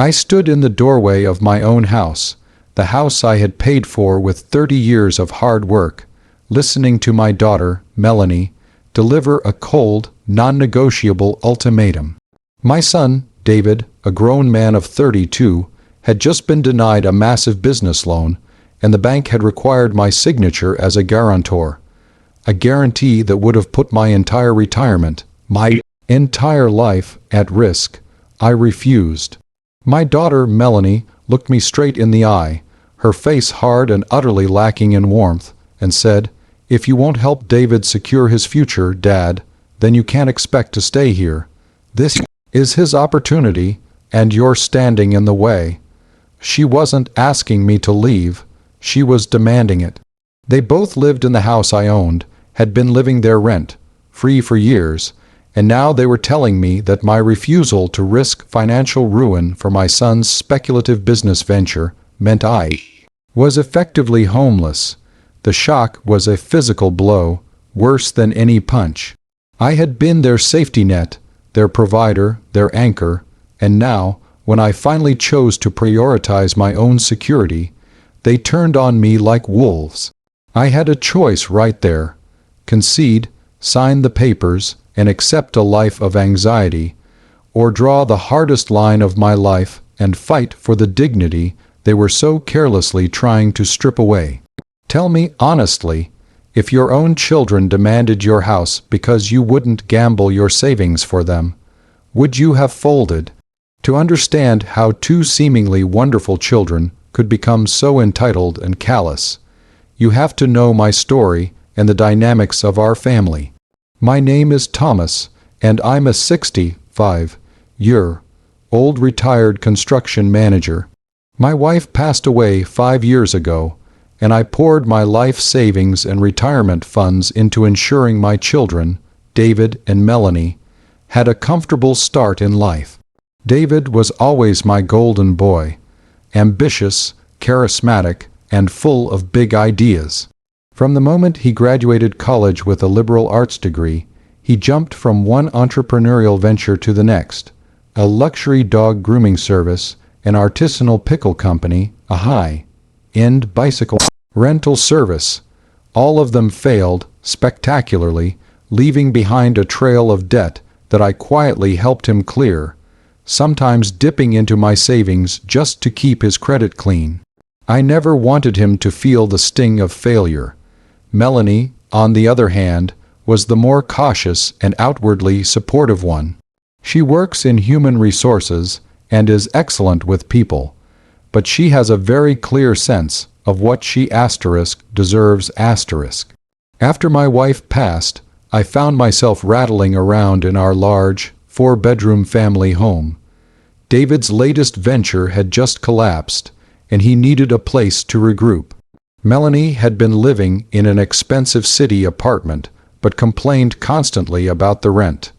I stood in the doorway of my own house, the house I had paid for with 30 years of hard work, listening to my daughter, Melanie, deliver a cold, non-negotiable ultimatum. My son, David, a grown man of 32, had just been denied a massive business loan, and the bank had required my signature as a guarantor. A guarantee that would have put my entire retirement, my entire life, at risk. I refused. My daughter, Melanie, looked me straight in the eye, her face hard and utterly lacking in warmth, and said, "If you won't help David secure his future, Dad, then you can't expect to stay here. This is his opportunity, and you're standing in the way." She wasn't asking me to leave, she was demanding it. They both lived in the house I owned, had been living there rent-free for years, and now they were telling me that my refusal to risk financial ruin for my son's speculative business venture meant I was effectively homeless. The shock was a physical blow, worse than any punch. I had been their safety net, their provider, their anchor, and now, when I finally chose to prioritize my own security, they turned on me like wolves. I had a choice right there: concede, sign the papers, and accept a life of anxiety, or draw the hardest line of my life and fight for the dignity they were so carelessly trying to strip away. Tell me honestly, if your own children demanded your house because you wouldn't gamble your savings for them, would you have folded? To understand how two seemingly wonderful children could become so entitled and callous, you have to know my story and the dynamics of our family. My name is Thomas, and I'm a 65-year-old retired construction manager. My wife passed away 5 years ago, and I poured my life savings and retirement funds into ensuring my children, David and Melanie, had a comfortable start in life. David was always my golden boy, ambitious, charismatic, and full of big ideas. From the moment he graduated college with a liberal arts degree, he jumped from one entrepreneurial venture to the next: a luxury dog grooming service, an artisanal pickle company, a high-end bicycle rental service. All of them failed spectacularly, leaving behind a trail of debt that I quietly helped him clear, sometimes dipping into my savings just to keep his credit clean. I never wanted him to feel the sting of failure. Melanie, on the other hand, was the more cautious and outwardly supportive one. She works in human resources and is excellent with people, but she has a very clear sense of what she deserves. After my wife passed, I found myself rattling around in our large, 4-bedroom family home. David's latest venture had just collapsed, and he needed a place to regroup. Melanie had been living in an expensive city apartment, but complained constantly about the rent.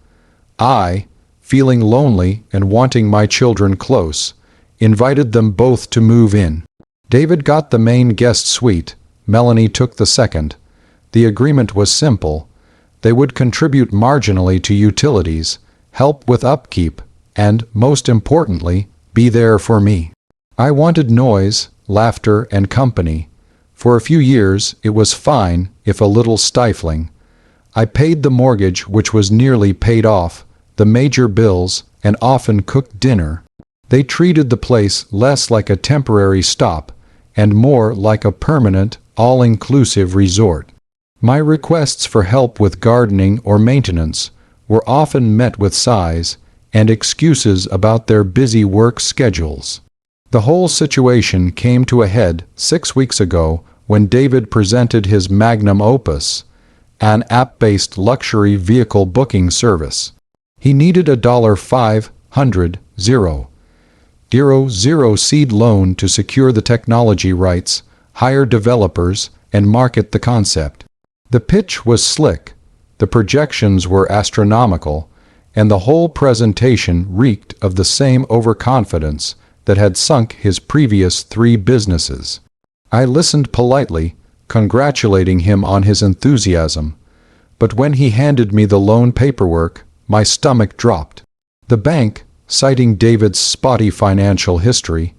I, feeling lonely and wanting my children close, invited them both to move in. David got the main guest suite, Melanie took the second. The agreement was simple: they would contribute marginally to utilities, help with upkeep, and, most importantly, be there for me. I wanted noise, laughter, and company. For a few years it was fine, if a little stifling. I paid the mortgage, which was nearly paid off, the major bills, and often cooked dinner. They treated the place less like a temporary stop and more like a permanent, all-inclusive resort. My requests for help with gardening or maintenance were often met with sighs and excuses about their busy work schedules. The whole situation came to a head 6 weeks ago when David presented his magnum opus, an app-based luxury vehicle booking service. He needed a $500,000 seed loan to secure the technology rights, hire developers, and market the concept. The pitch was slick, the projections were astronomical, and the whole presentation reeked of the same overconfidence that had sunk his previous 3 businesses. I listened politely, congratulating him on his enthusiasm, but when he handed me the loan paperwork, my stomach dropped. The bank, citing David's spotty financial history,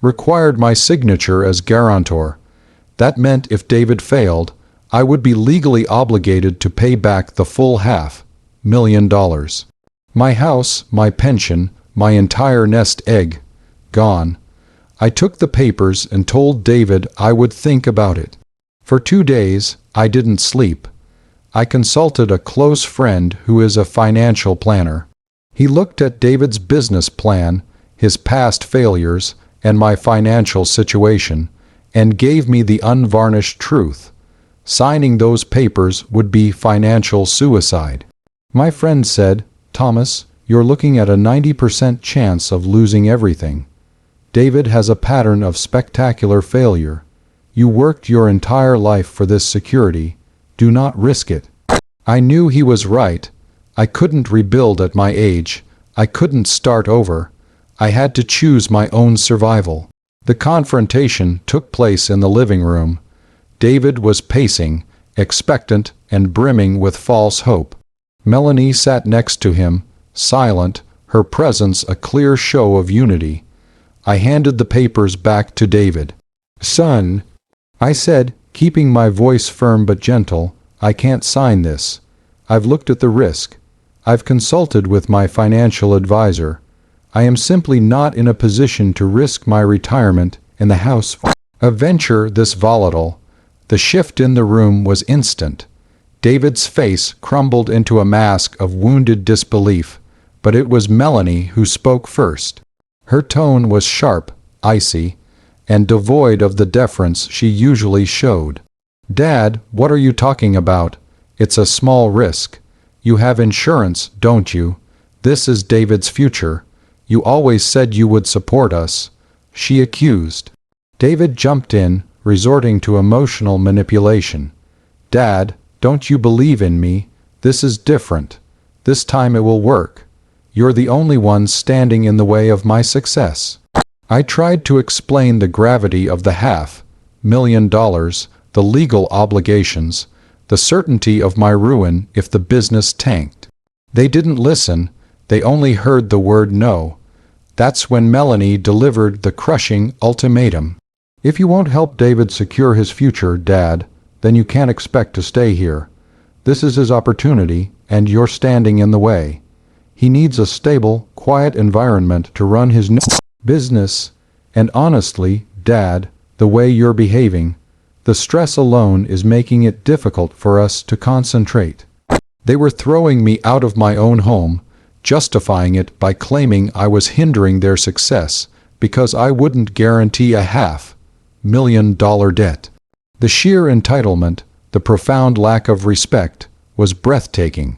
required my signature as guarantor. That meant if David failed, I would be legally obligated to pay back the full $500,000. My house, my pension, my entire nest egg, gone. I took the papers and told David I would think about it. For 2 days, I didn't sleep. I consulted a close friend who is a financial planner. He looked at David's business plan, his past failures, and my financial situation, and gave me the unvarnished truth. Signing those papers would be financial suicide. My friend said, "Thomas, you're looking at a 90% chance of losing everything. David has a pattern of spectacular failure. You worked your entire life for this security. Do not risk it." I knew he was right. I couldn't rebuild at my age. I couldn't start over. I had to choose my own survival. The confrontation took place in the living room. David was pacing, expectant and brimming with false hope. Melanie sat next to him, silent, her presence a clear show of unity. I handed the papers back to David. "Son," I said, keeping my voice firm but gentle, "I can't sign this. I've looked at the risk. I've consulted with my financial advisor. I am simply not in a position to risk my retirement and the house a venture this volatile." The shift in the room was instant. David's face crumbled into a mask of wounded disbelief, but it was Melanie who spoke first. Her tone was sharp, icy, and devoid of the deference she usually showed. "Dad, what are you talking about? It's a small risk. You have insurance, don't you? This is David's future. You always said you would support us," she accused. David jumped in, resorting to emotional manipulation. "Dad, don't you believe in me? This is different. This time it will work. You're the only one standing in the way of my success." I tried to explain the gravity of the $500,000, the legal obligations, the certainty of my ruin if the business tanked. They didn't listen. They only heard the word no. That's when Melanie delivered the crushing ultimatum. "If you won't help David secure his future, Dad, then you can't expect to stay here. This is his opportunity, and you're standing in the way. He needs a stable, quiet environment to run his business. And honestly, Dad, the way you're behaving, the stress alone is making it difficult for us to concentrate." They were throwing me out of my own home, justifying it by claiming I was hindering their success because I wouldn't guarantee a $500,000 debt. The sheer entitlement, the profound lack of respect, was breathtaking.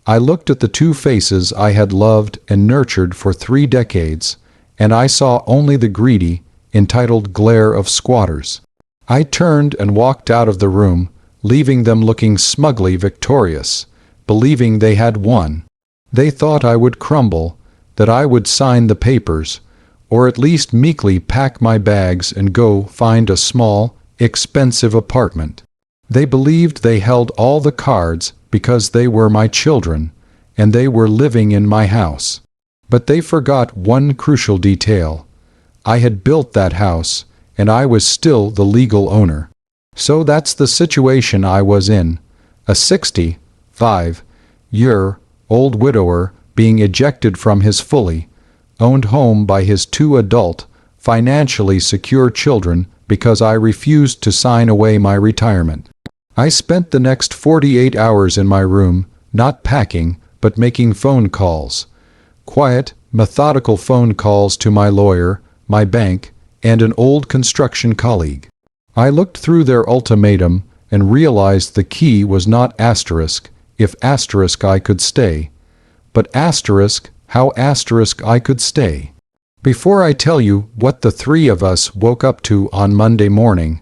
I looked at the two faces I had loved and nurtured for 3 decades, and I saw only the greedy, entitled glare of squatters. I turned and walked out of the room, leaving them looking smugly victorious, believing they had won. They thought I would crumble, that I would sign the papers, or at least meekly pack my bags and go find a small, expensive apartment. They believed they held all the cards because they were my children, and they were living in my house. But they forgot one crucial detail. I had built that house, and I was still the legal owner. So that's the situation I was in. A 65-year-old widower being ejected from his fully owned home by his 2 adult, financially secure children because I refused to sign away my retirement. I spent the next 48 hours in my room, not packing, but making phone calls. Quiet, methodical phone calls to my lawyer, my bank, and an old construction colleague. I looked through their ultimatum and realized the key was not asterisk, if asterisk I could stay, but asterisk, how asterisk I could stay. Before I tell you what the 3 of us woke up to on Monday morning,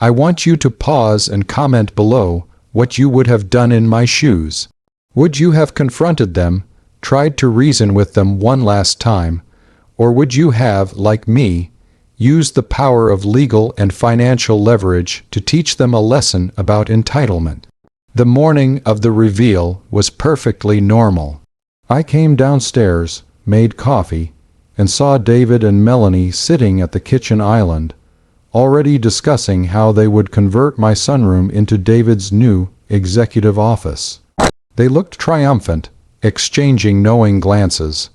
I want you to pause and comment below what you would have done in my shoes. Would you have confronted them, tried to reason with them one last time, or would you have, like me, used the power of legal and financial leverage to teach them a lesson about entitlement? The morning of the reveal was perfectly normal. I came downstairs, made coffee, and saw David and Melanie sitting at the kitchen island, already discussing how they would convert my sunroom into David's new executive office. They looked triumphant, exchanging knowing glances.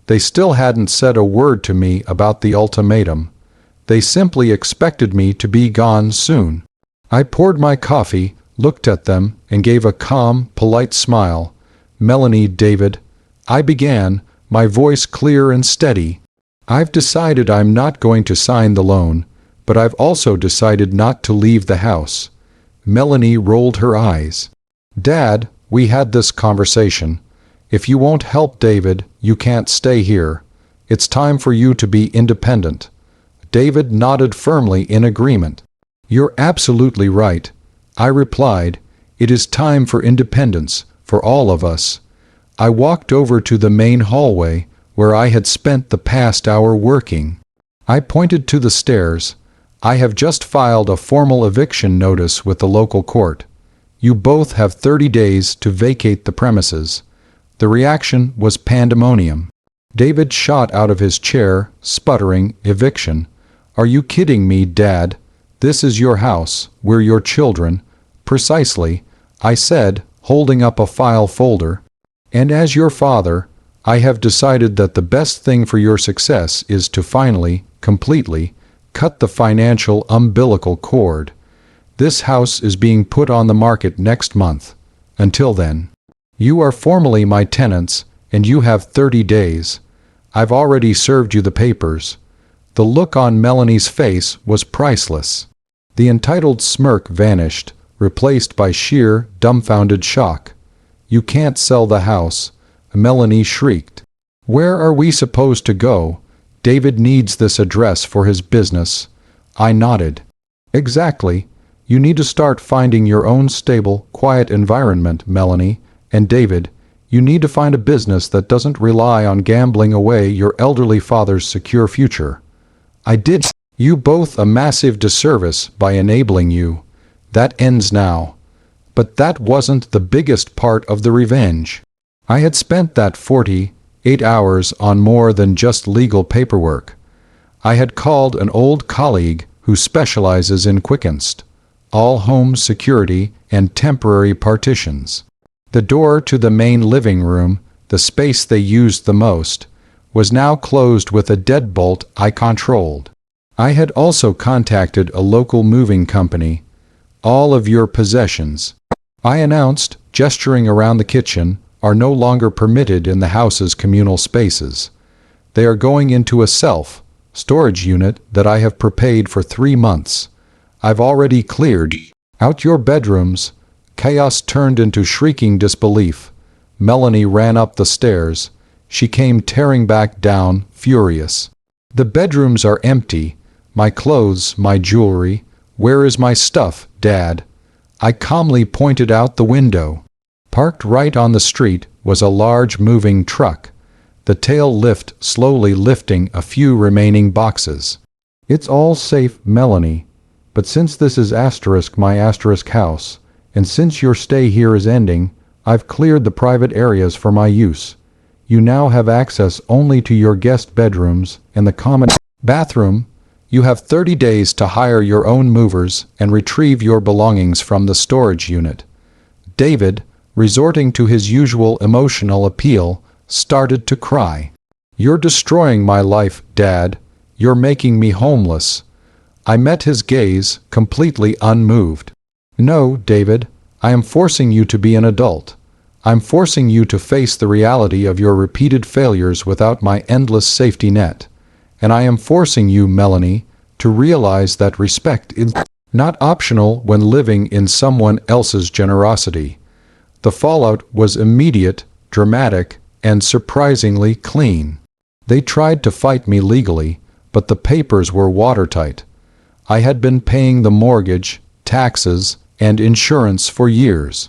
They still hadn't said a word to me about the ultimatum. They simply expected me to be gone soon. I poured my coffee, looked at them, and gave a calm, polite smile. "Melanie, David," I began, my voice clear and steady. "I've decided I'm not going to sign the loan, but I've also decided not to leave the house." Melanie rolled her eyes. "Dad, we had this conversation. If you won't help David, you can't stay here. It's time for you to be independent." David nodded firmly in agreement. "You're absolutely right," I replied. "It is time for independence, for all of us." I walked over to the main hallway, where I had spent the past hour working. I pointed to the stairs. "I have just filed a formal eviction notice with the local court. You both have 30 days to vacate the premises." The reaction was pandemonium. David shot out of his chair, sputtering, "Eviction? Are you kidding me, Dad? This is your house, we're your children." "Precisely," I said, holding up a file folder. "And as your father, I have decided that the best thing for your success is to finally, completely, cut the financial umbilical cord. This house is being put on the market next month. Until then, you are formally my tenants, and you have 30 days. I've already served you the papers." The look on Melanie's face was priceless. The entitled smirk vanished, replaced by sheer, dumbfounded shock. "You can't sell the house," Melanie shrieked. "Where are we supposed to go? David needs this address for his business." I nodded. "Exactly. You need to start finding your own stable, quiet environment, Melanie. And David, you need to find a business that doesn't rely on gambling away your elderly father's secure future. I did you both a massive disservice by enabling you. That ends now." But that wasn't the biggest part of the revenge. I had spent that 48 hours on more than just legal paperwork. I had called an old colleague who specializes in quick-inst, all-home security, and temporary partitions. The door to the main living room, the space they used the most, was now closed with a deadbolt I controlled. I had also contacted a local moving company. "All of your possessions," I announced, gesturing around the kitchen, "are no longer permitted in the house's communal spaces. They are going into a self-storage unit that I have prepaid for 3 months. I've already cleared out your bedrooms." Chaos turned into shrieking disbelief. Melanie ran up the stairs. She came tearing back down, furious. "The bedrooms are empty. My clothes, my jewelry. Where is my stuff, Dad?" I calmly pointed out the window. Parked right on the street was a large moving truck, the tail lift slowly lifting a few remaining boxes. "It's all safe, Melanie. But since this is my house, and since your stay here is ending, I've cleared the private areas for my use. You now have access only to your guest bedrooms and the common bathroom. You have 30 days to hire your own movers and retrieve your belongings from the storage unit." David, resorting to his usual emotional appeal, started to cry. "You're destroying my life, Dad. You're making me homeless." I met his gaze, completely unmoved. "No, David, I am forcing you to be an adult. I'm forcing you to face the reality of your repeated failures without my endless safety net. And I am forcing you, Melanie, to realize that respect is not optional when living in someone else's generosity." The fallout was immediate, dramatic, and surprisingly clean. They tried to fight me legally, but the papers were watertight. I had been paying the mortgage, taxes, and insurance for years.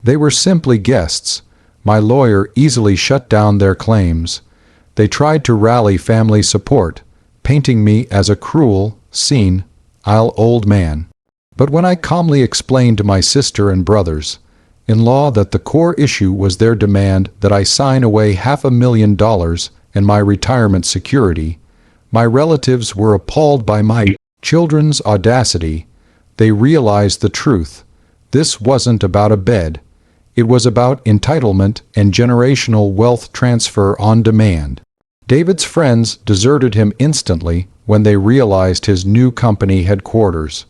They were simply guests. My lawyer easily shut down their claims. They tried to rally family support, painting me as a cruel, senile old man. But when I calmly explained to my sister and brothers-in-law that the core issue was their demand that I sign away $500,000 and my retirement security. My relatives were appalled by my children's audacity. They realized the truth. This wasn't about a bed. It was about entitlement and generational wealth transfer on demand. David's friends deserted him instantly when they realized his new company headquarters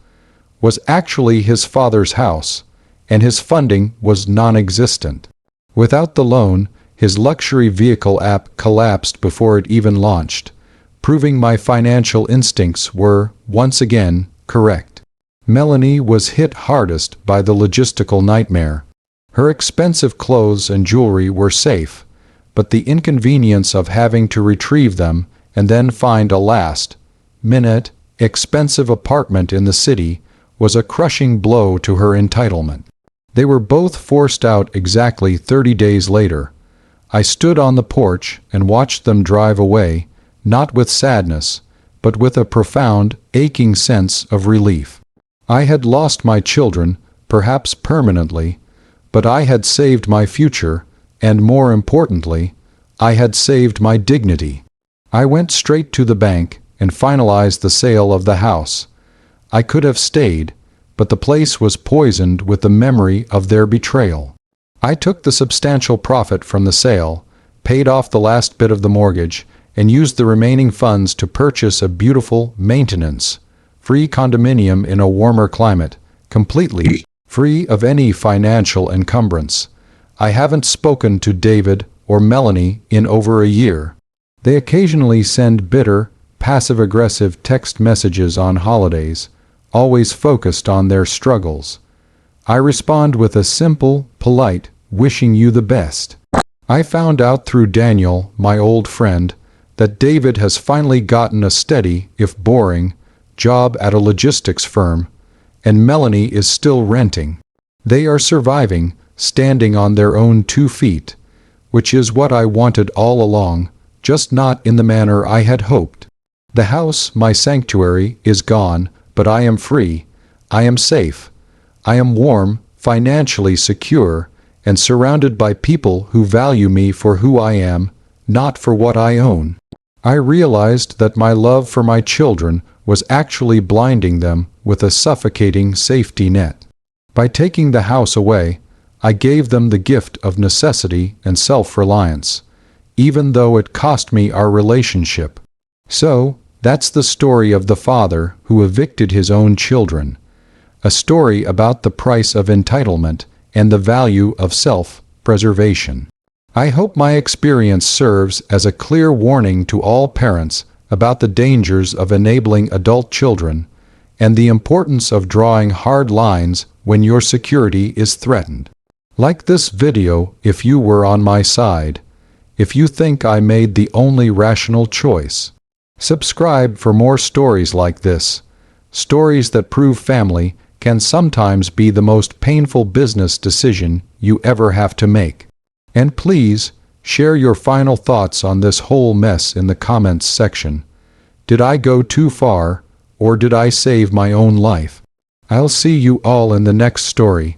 was actually his father's house, and his funding was non-existent. Without the loan, his luxury vehicle app collapsed before it even launched, proving my financial instincts were, once again, correct. Melanie was hit hardest by the logistical nightmare. Her expensive clothes and jewelry were safe, but the inconvenience of having to retrieve them and then find a last-minute, expensive apartment in the city was a crushing blow to her entitlement. They were both forced out exactly 30 days later. I stood on the porch and watched them drive away, not with sadness, but with a profound, aching sense of relief. I had lost my children, perhaps permanently, but I had saved my future, and more importantly, I had saved my dignity. I went straight to the bank and finalized the sale of the house. I could have stayed, but the place was poisoned with the memory of their betrayal. I took the substantial profit from the sale, paid off the last bit of the mortgage, and used the remaining funds to purchase a beautiful, maintenance-free condominium in a warmer climate, completely free of any financial encumbrance. I haven't spoken to David or Melanie in over a year. They occasionally send bitter, passive-aggressive text messages on holidays, always focused on their struggles. I respond with a simple, polite, wishing you the best. I found out through Daniel, my old friend, that David has finally gotten a steady, if boring, job at a logistics firm, and Melanie is still renting. They are surviving, standing on their own 2 feet, which is what I wanted all along, just not in the manner I had hoped. The house, my sanctuary, is gone, but I am free, I am safe, I am warm, financially secure, and surrounded by people who value me for who I am, not for what I own. I realized that my love for my children was actually blinding them with a suffocating safety net. By taking the house away, I gave them the gift of necessity and self-reliance, even though it cost me our relationship. So, that's the story of the father who evicted his own children, a story about the price of entitlement and the value of self-preservation. I hope my experience serves as a clear warning to all parents about the dangers of enabling adult children and the importance of drawing hard lines when your security is threatened. Like this video if you were on my side, if you think I made the only rational choice. Subscribe for more stories like this, stories that prove family can sometimes be the most painful business decision you ever have to make. And please, share your final thoughts on this whole mess in the comments section. Did I go too far, or did I save my own life? I'll see you all in the next story.